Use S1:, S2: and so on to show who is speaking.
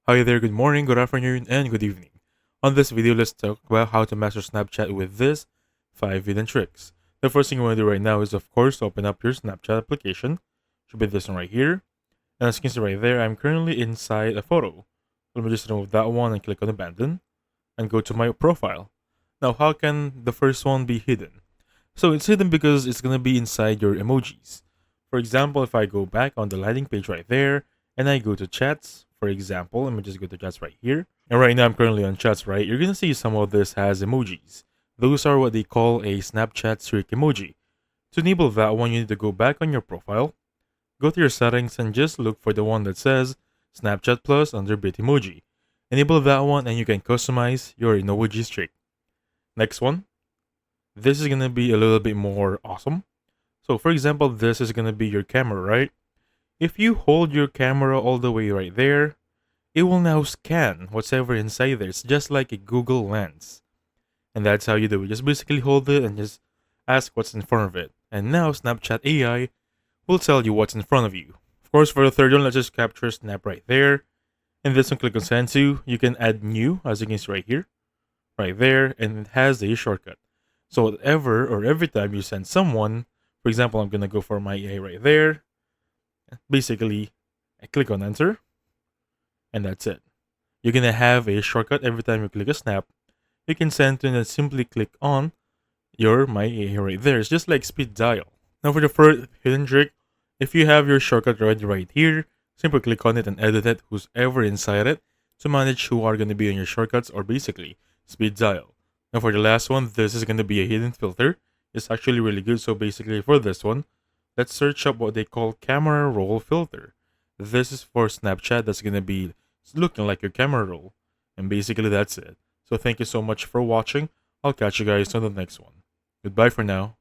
S1: Hi there, good morning, good afternoon, and good evening. On this video, let's talk about how to master Snapchat with this 5 hidden tricks. The first thing you want to do right now is, of course, open up your Snapchat application. Should be this one right here. And as you can see right there, I'm currently inside a photo. Let me just remove that one and click on abandon and go to my profile. Now, how can the first one be hidden? So it's hidden because it's going to be inside your emojis. For example, if I go back on the landing page right there and I go to chats, for example, let me just go to chats right here. And right now I'm currently on chats, right? You're going to see some of this has emojis. Those are what they call a Snapchat streak emoji. To enable that one, you need to go back on your profile, go to your settings and just look for the one that says Snapchat Plus under Bitmoji. Enable that one and you can customize your emoji streak. Next one. This is going to be a little bit more awesome. So for example, this is going to be your camera, right? If you hold your camera all the way right there, it will now scan whatever inside there. It's just like a Google Lens. And that's how you do it. Just basically hold it and just ask what's in front of it. And now Snapchat AI will tell you what's in front of you. Of course, for the third one, let's just capture Snap right there. And this one, click on send to. You can add new, as you can see right here, right there, and it has a shortcut. So whatever or every time you send someone, for example, I'm gonna go for my AI right there. Basically, I click on enter, and that's it. You're gonna have a shortcut every time you click a snap. You can send to and then simply click on your my AI right there. It's just like speed dial. Now for the first hidden trick, if you have your shortcut ready right here, simply click on it and edit it, who's ever inside it, to manage who are gonna be on your shortcuts or basically speed dial. Now for the last one, this is gonna be a hidden filter. It's actually really good. So basically for this one, let's search up what they call camera roll filter. This is for Snapchat that's gonna be looking like your camera roll. And basically that's it. So thank you so much for watching. I'll catch you guys on the next one. Goodbye for now.